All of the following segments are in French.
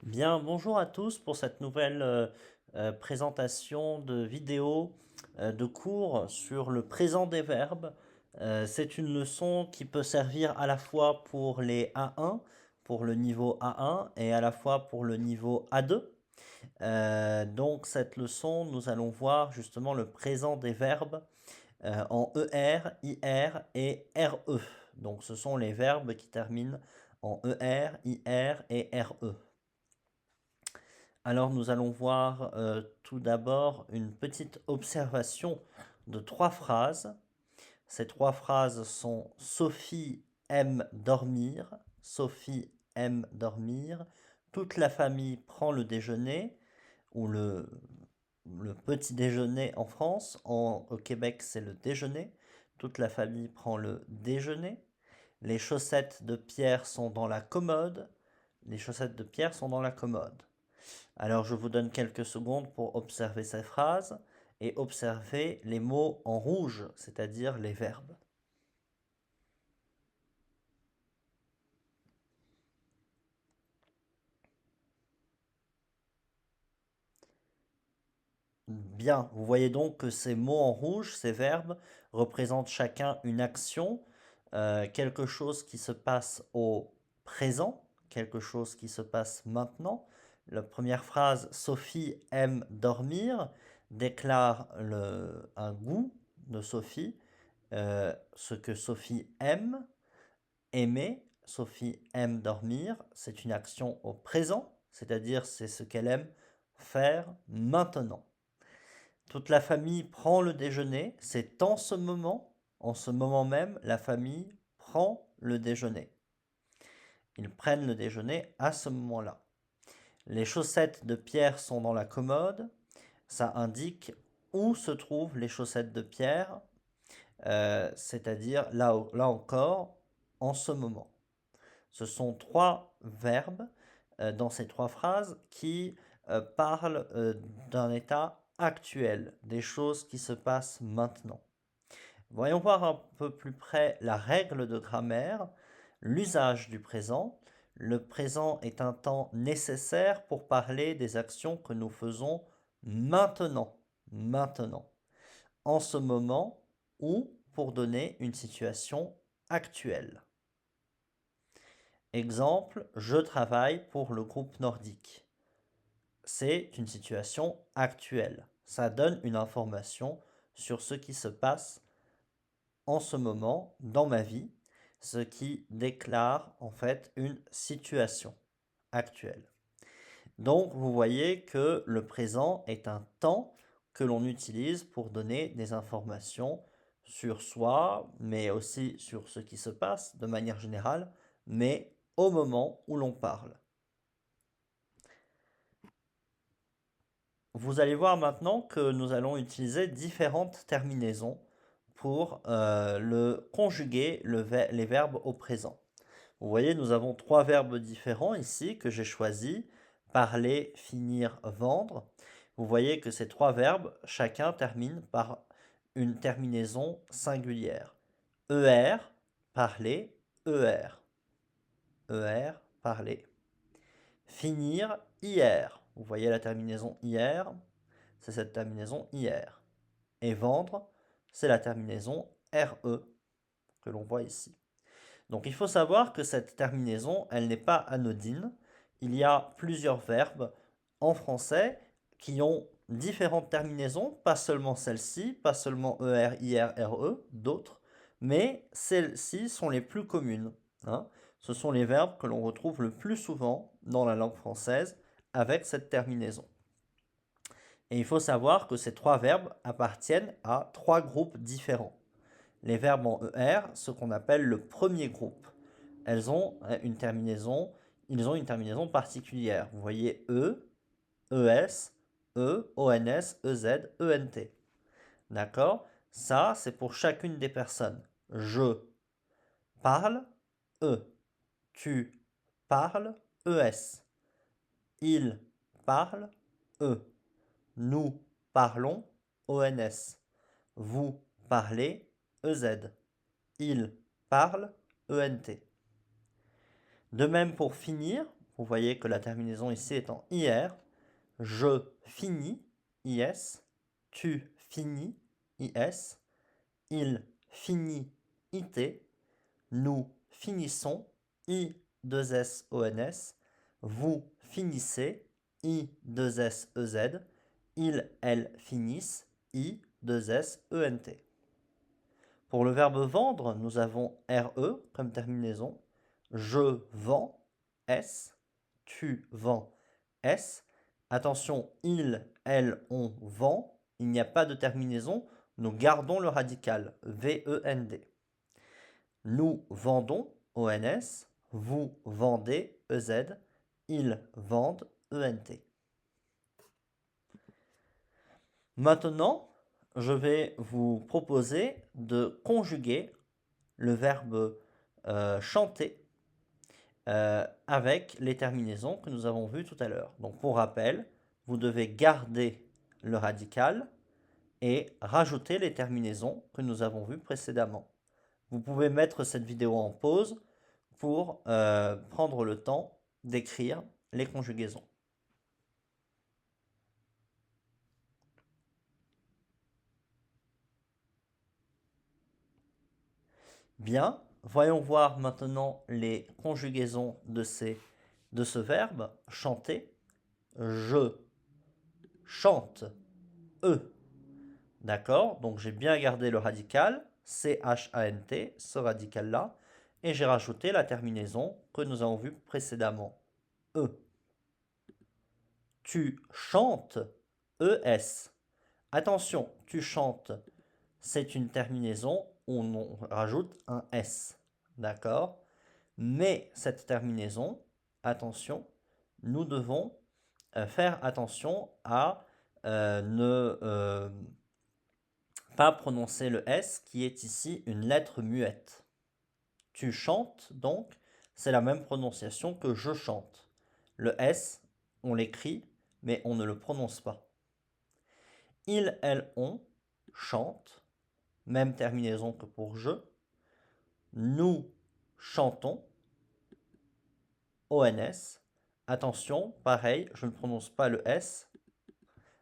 Bien, bonjour à tous pour cette nouvelle présentation de vidéo de cours sur le présent des verbes. C'est une leçon qui peut servir à la fois pour les A1, pour le niveau A1 et à la fois pour le niveau A2. Donc cette leçon, nous allons voir justement le présent des verbes en ER, IR et RE. Donc ce sont les verbes qui terminent en ER, IR et RE. Alors nous allons voir tout d'abord une petite observation de trois phrases. Ces trois phrases sont Sophie aime dormir, Sophie aime dormir, toute la famille prend le déjeuner, ou le petit déjeuner en France, au Québec c'est le déjeuner, toute la famille prend le déjeuner, les chaussettes de Pierre sont dans la commode, les chaussettes de Pierre sont dans la commode. Alors je vous donne quelques secondes pour observer ces phrases et observer les mots en rouge, c'est-à-dire les verbes. Bien, vous voyez donc que ces mots en rouge, ces verbes, représentent chacun une action, quelque chose qui se passe au présent, quelque chose qui se passe maintenant. La première phrase, Sophie aime dormir, déclare un goût de Sophie, ce que Sophie aime. Aimer, Sophie aime dormir, c'est une action au présent, c'est-à-dire c'est ce qu'elle aime faire maintenant. Toute la famille prend le déjeuner, c'est en ce moment même, la famille prend le déjeuner. Ils prennent le déjeuner à ce moment-là. Les chaussettes de Pierre sont dans la commode, ça indique où se trouvent les chaussettes de Pierre, c'est-à-dire là encore, en ce moment. Ce sont trois verbes dans ces trois phrases qui parlent d'un état actuel, des choses qui se passent maintenant. Voyons voir un peu plus près la règle de grammaire, l'usage du présent. Le présent est un temps nécessaire pour parler des actions que nous faisons maintenant, maintenant, en ce moment ou pour donner une situation actuelle. Exemple, je travaille pour le groupe nordique. C'est une situation actuelle. Ça donne une information sur ce qui se passe en ce moment dans ma vie, ce qui déclare en fait une situation actuelle. Donc vous voyez que le présent est un temps que l'on utilise pour donner des informations sur soi, mais aussi sur ce qui se passe de manière générale, mais au moment où l'on parle. Vous allez voir maintenant que nous allons utiliser différentes terminaisons pour conjuguer les verbes au présent. Vous voyez, nous avons trois verbes différents ici que j'ai choisis, parler, finir, vendre. Vous voyez que ces trois verbes, chacun termine par une terminaison singulière. ER, parler, ER. ER, parler. Finir, IR. Vous voyez la terminaison IR, c'est cette terminaison IR. Et vendre, c'est la terminaison RE que l'on voit ici. Donc il faut savoir que cette terminaison, elle n'est pas anodine. Il y a plusieurs verbes en français qui ont différentes terminaisons, pas seulement celle-ci, pas seulement ER, IR, RE, d'autres, mais celles-ci sont les plus communes, hein. Ce sont les verbes que l'on retrouve le plus souvent dans la langue française avec cette terminaison. Et il faut savoir que ces trois verbes appartiennent à trois groupes différents. Les verbes en ER, ce qu'on appelle le premier groupe. Ils ont une terminaison particulière. Vous voyez E, ES, E, ONS, EZ, ENT. D'accord? Ça, c'est pour chacune des personnes. Je parle, E. Tu parles, ES. Il parle, E. Nous parlons, ONS. Vous parlez, EZ. Il parle, ENT. De même pour finir, vous voyez que la terminaison ici est en IR. Je finis, IS. Tu finis, IS. Il finit, IT. Nous finissons, I2SONS. Vous finissez, I2SEZ. Ils, elles finissent, I2SENT. Pour le verbe vendre, nous avons RE comme terminaison. Je vends, S. Tu vends, S. Attention, il, elle, on vend. Il n'y a pas de terminaison. Nous gardons le radical, VEND. Nous vendons, ONS. Vous vendez, EZ. Ils vendent, ENT. Maintenant, je vais vous proposer de conjuguer le verbe chanter avec les terminaisons que nous avons vues tout à l'heure. Donc pour rappel, vous devez garder le radical et rajouter les terminaisons que nous avons vues précédemment. Vous pouvez mettre cette vidéo en pause pour prendre le temps d'écrire les conjugaisons. Bien, voyons voir maintenant les conjugaisons de ce verbe, chanter. Je chante, E. D'accord? Donc j'ai bien gardé le radical, C-H-A-N-T, ce radical-là, et j'ai rajouté la terminaison que nous avons vue précédemment, E. Tu chantes, E-S. Attention, tu chantes, c'est une terminaison où on rajoute un S. D'accord? Mais cette terminaison, attention, nous devons faire attention à ne pas prononcer le S qui est ici une lettre muette. Tu chantes donc, c'est la même prononciation que je chante. Le S, on l'écrit, mais on ne le prononce pas. Il, elle, on chante, même terminaison que pour je. Nous chantons, ONS. Attention, pareil, je ne prononce pas le S.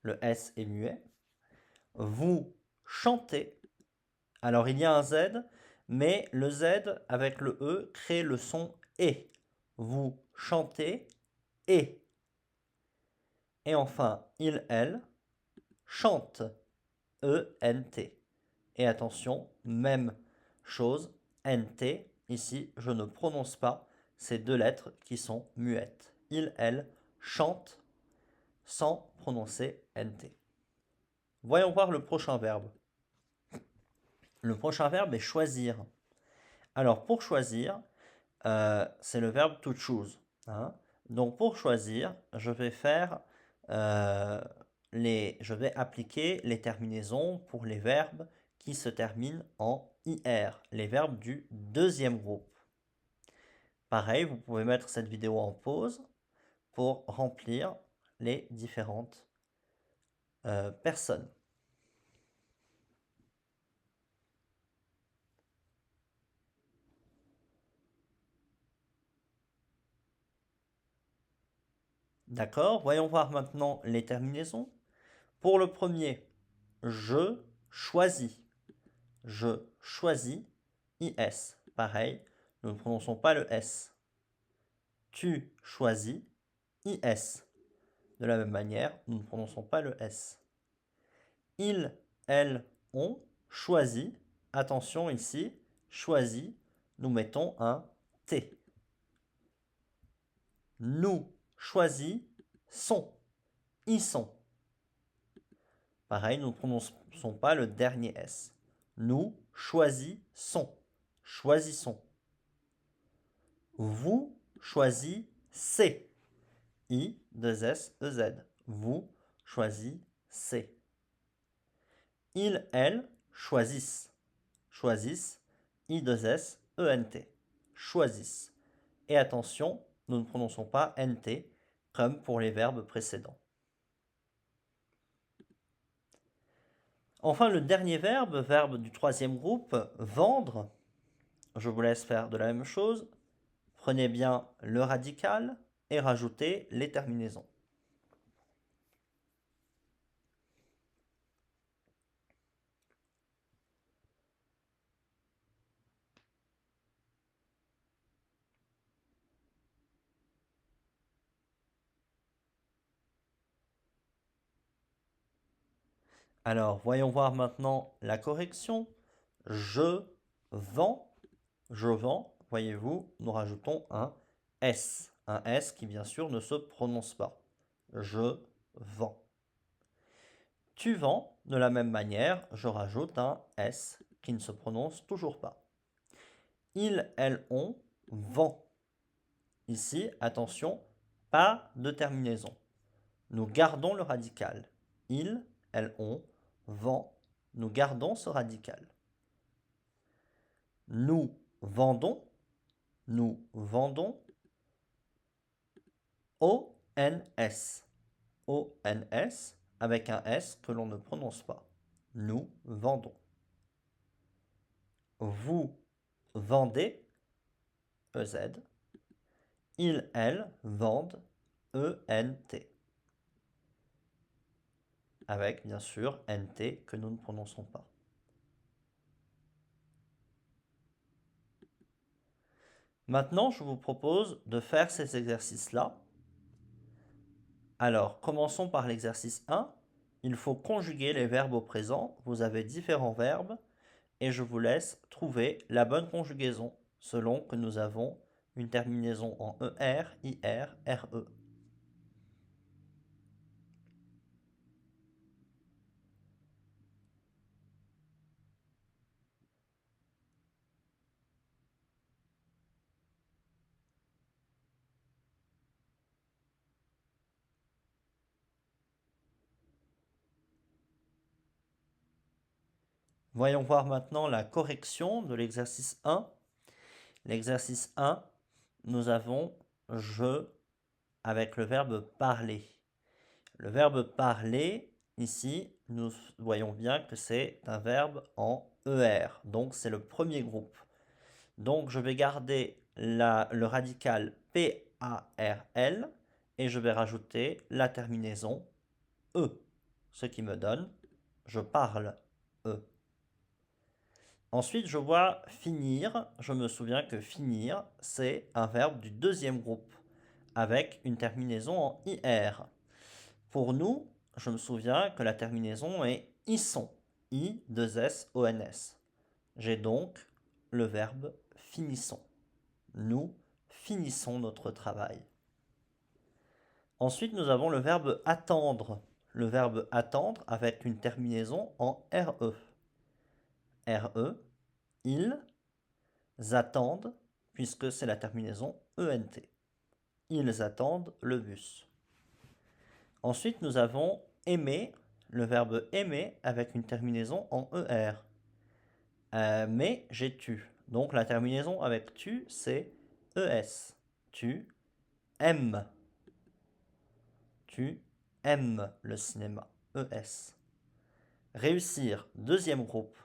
Le S est muet. Vous chantez. Alors il y a un Z, mais le Z avec le E crée le son E. Vous chantez et. Et enfin, il, elle chante, E-N-T. Et attention, même chose, N-T, ici je ne prononce pas ces deux lettres qui sont muettes. Il, elle chante sans prononcer N-T. Voyons voir le prochain verbe. Le prochain verbe est choisir. Alors pour choisir, c'est le verbe to choose. Hein. Donc pour choisir, je vais appliquer les terminaisons pour les verbes qui se terminent en IR, les verbes du deuxième groupe. Pareil, vous pouvez mettre cette vidéo en pause pour remplir les différentes personnes. D'accord, voyons voir maintenant les terminaisons. Pour le premier, je choisis. Je choisis, IS. Pareil, nous ne prononçons pas le S. Tu choisis, IS. De la même manière, nous ne prononçons pas le S. Il, elle, on choisit. Attention ici, choisit, nous mettons un T. Nous choisissons, ils sont. Pareil, nous ne prononçons pas le dernier S. Nous choisissons, choisissons. Vous choisissez, I, 2 S, E, Z. Vous choisissez. Ils, elles choisissent, choisissent, I, 2 S, E, N, T. Choisissent. Et attention, nous ne prononçons pas NT comme pour les verbes précédents. Enfin, le dernier verbe, verbe du troisième groupe, vendre. Je vous laisse faire de la même chose. Prenez bien le radical, et rajouter les terminaisons. Alors, voyons voir maintenant la correction. Je vends. Je vends. Voyez-vous, nous rajoutons un S. Un S qui, bien sûr, ne se prononce pas. Je vends. Tu vends. De la même manière, je rajoute un S qui ne se prononce toujours pas. Ils, elles, on vend. Ici, attention, pas de terminaison. Nous gardons le radical. Ils, elles, on vend. Nous gardons ce radical. Nous vendons. Nous vendons. O-N-S. O-N-S avec un S que l'on ne prononce pas. Nous vendons. Vous vendez. E-Z. Ils, elles vendent. E-N-T. Avec bien sûr NT que nous ne prononçons pas. Maintenant, je vous propose de faire ces exercices-là. Alors, commençons par l'exercice 1. Il faut conjuguer les verbes au présent. Vous avez différents verbes et je vous laisse trouver la bonne conjugaison selon que nous avons une terminaison en ER, IR, RE. Voyons voir maintenant la correction de l'exercice 1. L'exercice 1, nous avons je avec le verbe parler. Le verbe parler, ici, nous voyons bien que c'est un verbe en ER. Donc, c'est le premier groupe. Donc, je vais garder le radical P-A-R-L et je vais rajouter la terminaison E. Ce qui me donne je parle E. Ensuite, je vois finir. Je me souviens que finir, c'est un verbe du deuxième groupe avec une terminaison en IR. Pour nous, je me souviens que la terminaison est ison. I-2-S-O-N-S. J'ai donc le verbe finissons. Nous finissons notre travail. Ensuite, nous avons le verbe attendre. Le verbe attendre avec une terminaison en RE. RE, ils attendent, puisque c'est la terminaison ENT. Ils attendent le bus. Ensuite, nous avons aimer, le verbe aimer avec une terminaison en ER. Mais j'ai tu. Donc la terminaison avec tu, c'est ES. Tu aimes. Tu aimes le cinéma. ES. Réussir, deuxième groupe.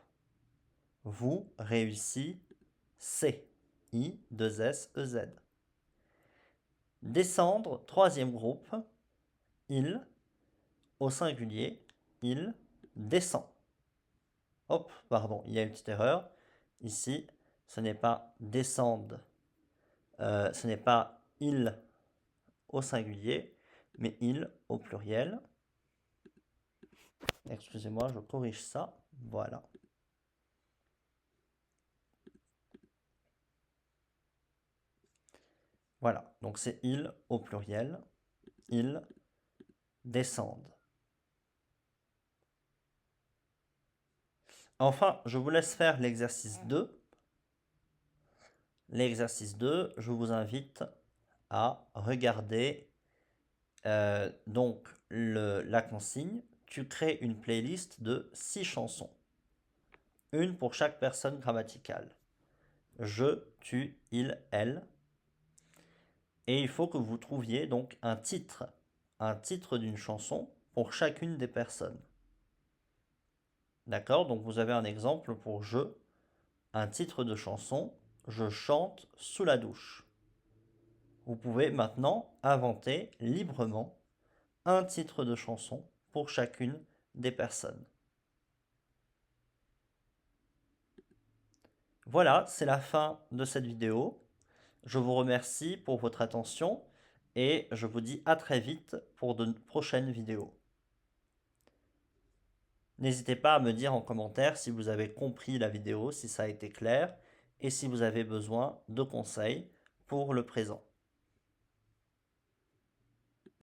Vous réussissez. I-2-S-E-Z. Descendre, troisième groupe. Il, au singulier, il descend. Hop, pardon, il y a une petite erreur. Ici, ce n'est pas descendre, ce n'est pas il au singulier, mais il au pluriel. Excusez-moi, je corrige ça. Voilà. Voilà, donc c'est il au pluriel. Ils descendent. Enfin, je vous laisse faire l'exercice 2. L'exercice 2, je vous invite à regarder donc la consigne. Tu crées une playlist de 6 chansons. Une pour chaque personne grammaticale. Je, tu, il, elle. Et il faut que vous trouviez donc un titre d'une chanson pour chacune des personnes. D'accord? Donc vous avez un exemple pour je, un titre de chanson, je chante sous la douche. Vous pouvez maintenant inventer librement un titre de chanson pour chacune des personnes. Voilà, c'est la fin de cette vidéo. Je vous remercie pour votre attention et je vous dis à très vite pour de prochaines vidéos. N'hésitez pas à me dire en commentaire si vous avez compris la vidéo, si ça a été clair et si vous avez besoin de conseils pour le présent.